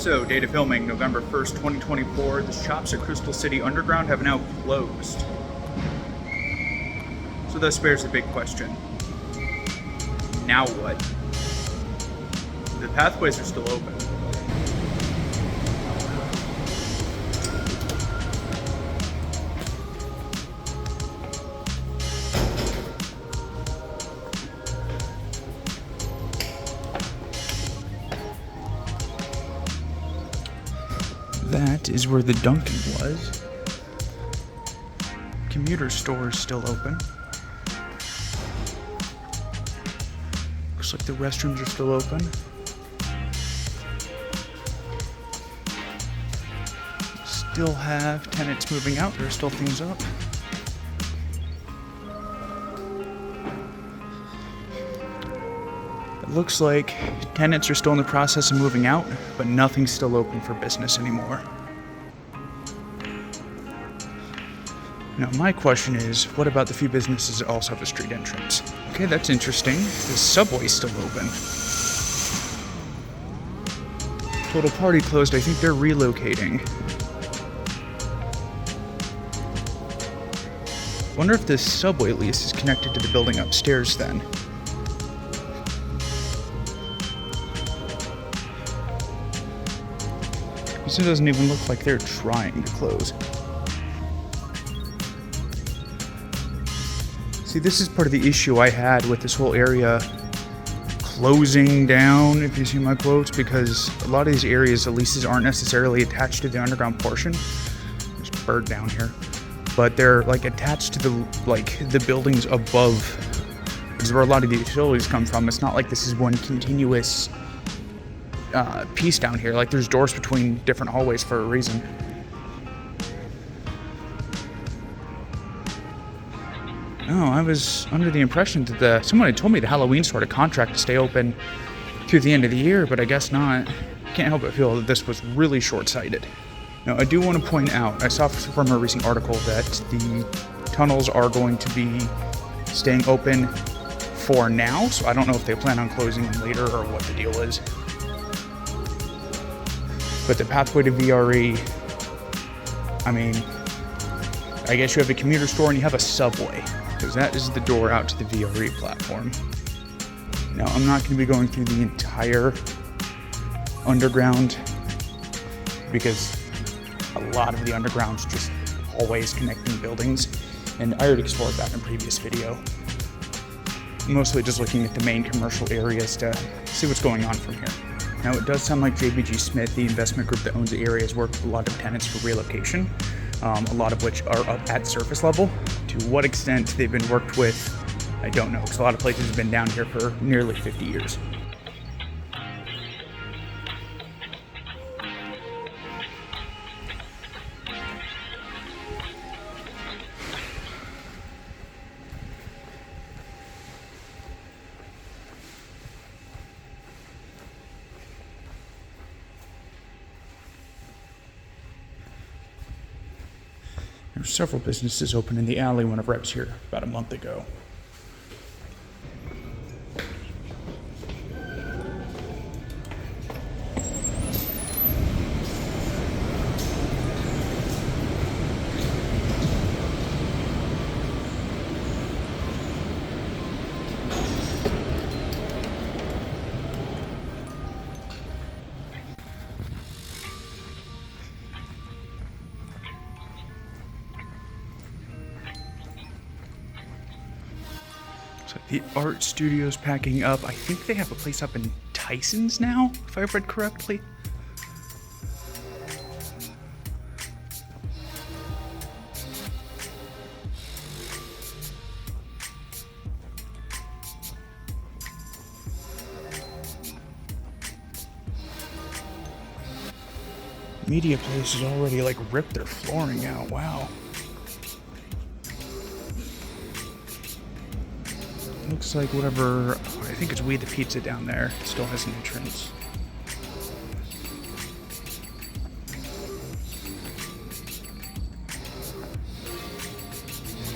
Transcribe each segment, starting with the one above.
So, date of filming, November 1st, 2024. The shops at Crystal City Underground have now closed. So thus bears the big question. Now what? The pathways are still open. That is where the Dunkin was. Commuter Store is still open. Looks like the restrooms are still open. Still have tenants moving out. There are still things up. It looks like tenants are still in the process of moving out, but nothing's still open for business anymore. Now, my question is, what about the few businesses that also have a street entrance? Okay, that's interesting. The Subway's still open. Total Party closed. I think they're relocating. Wonder if this Subway lease is connected to the building upstairs then. Because it doesn't even look like they're trying to close. See, this is part of the issue I had with this whole area closing down, if you see my quotes, because a lot of these areas, the leases aren't necessarily attached to the underground portion. There's a bird down here. But they're like attached to the buildings above, which is where a lot of the utilities come from. It's not like this is one continuous piece down here. Like there's doors between different hallways for a reason. No, I was under the impression that someone had told me the Halloween store had a contract to stay open through the end of the year, but I guess not. Can't help but feel that this was really short-sighted. Now, I do want to point out, I saw from a recent article that the tunnels are going to be staying open for now, so I don't know if they plan on closing them later or what the deal is. But the pathway to VRE, I mean, I guess you have a commuter store and you have a Subway, because that is the door out to the VRE platform. Now, I'm not going to be going through the entire underground, because a lot of the underground's just hallways connecting buildings, and I already explored that in a previous video. Mostly just looking at the main commercial areas to see what's going on from here. Now, it does sound like JBG Smith, the investment group that owns the area, has worked with a lot of tenants for relocation, a lot of which are up at surface level. To what extent they've been worked with, I don't know, because a lot of places have been down here for nearly 50 years. There were several businesses open in the alley whenever I was here about a month ago. The art studio's packing up. I think they have a place up in Tyson's now, if I've read correctly. Media Place has already like ripped their flooring out. Wow. Looks like whatever, I think it's We the Pizza down there, still has an entrance.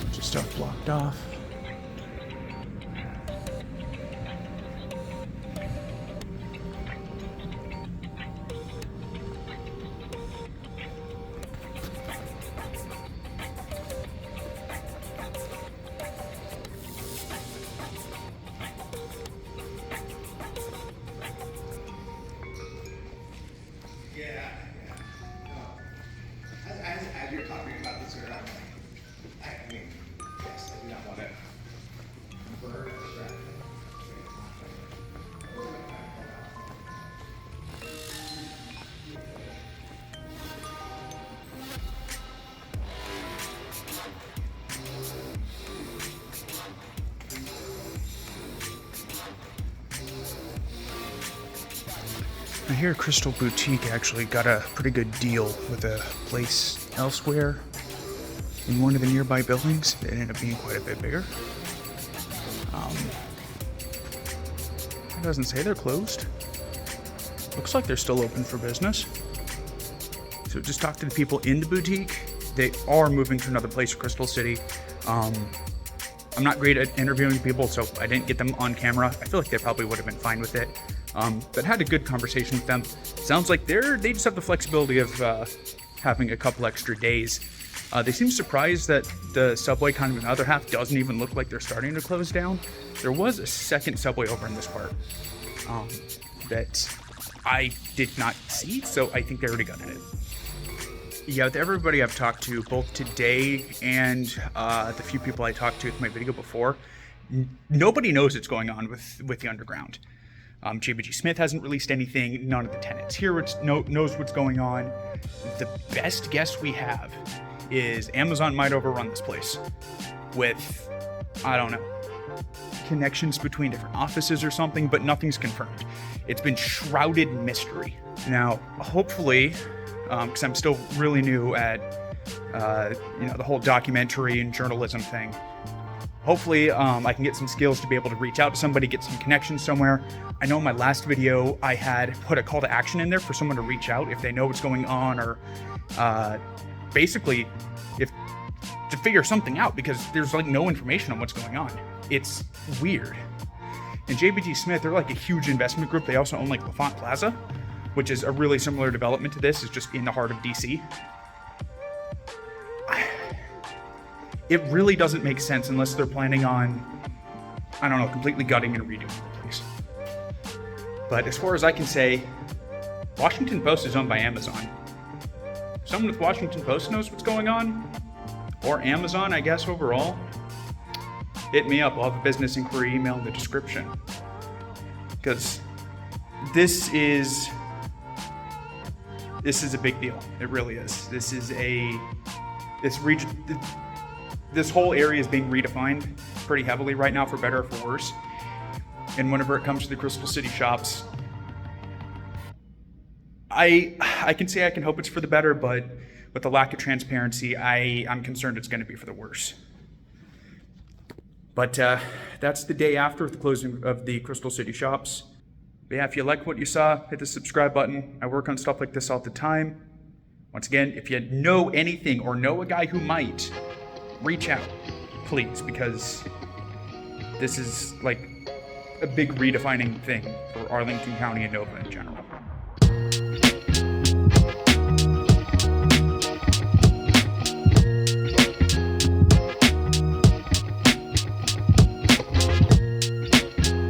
Bunch of stuff blocked off. I hear Crystal Boutique actually got a pretty good deal with a place elsewhere in one of the nearby buildings. It ended up being quite a bit bigger. It doesn't say they're closed. Looks like they're still open for business. So just talk to the people in the boutique. They are moving to another place, Crystal City. I'm not great at interviewing people, so I didn't get them on camera. I feel like they probably would have been fine with it. But had a good conversation with them. Sounds like they just have the flexibility of having a couple extra days. They seem surprised that the subway kind of in the other half doesn't even look like they're starting to close down. There was a second subway over in this part that I did not see, so I think they already got in it. Yeah, with everybody I've talked to, both today and the few people I talked to with my video before, nobody knows what's going on with the underground. JBG Smith hasn't released anything. None of the tenants here knows what's going on. The best guess we have is Amazon might overrun this place with, I don't know, connections between different offices or something, but nothing's confirmed. It's been shrouded in mystery. Now, hopefully, because I'm still really new at, the whole documentary and journalism thing. Hopefully, I can get some skills to be able to reach out to somebody, get some connections somewhere. I know in my last video, I had put a call to action in there for someone to reach out if they know what's going on, or basically to figure something out, because there's like no information on what's going on. It's weird. And JBG Smith, they're like a huge investment group. They also own like LaFont Plaza, which is a really similar development to this. It's just in the heart of DC. It really doesn't make sense unless they're planning on, I don't know, completely gutting and redoing the place. But as far as I can say, Washington Post is owned by Amazon. If someone with Washington Post knows what's going on, or Amazon, I guess, overall, hit me up. I'll have a business inquiry email in the description. Because this is a big deal. It really is. This whole area is being redefined pretty heavily right now, for better or for worse. And whenever it comes to the Crystal City shops, I can say I can hope it's for the better, but with the lack of transparency, I'm concerned it's going to be for the worse. But that's the day after the closing of the Crystal City shops. But yeah, if you like what you saw, hit the subscribe button. I work on stuff like this all the time. Once again, if you know anything or know a guy who might, reach out, please, because this is like a big redefining thing for Arlington County and Nova in general.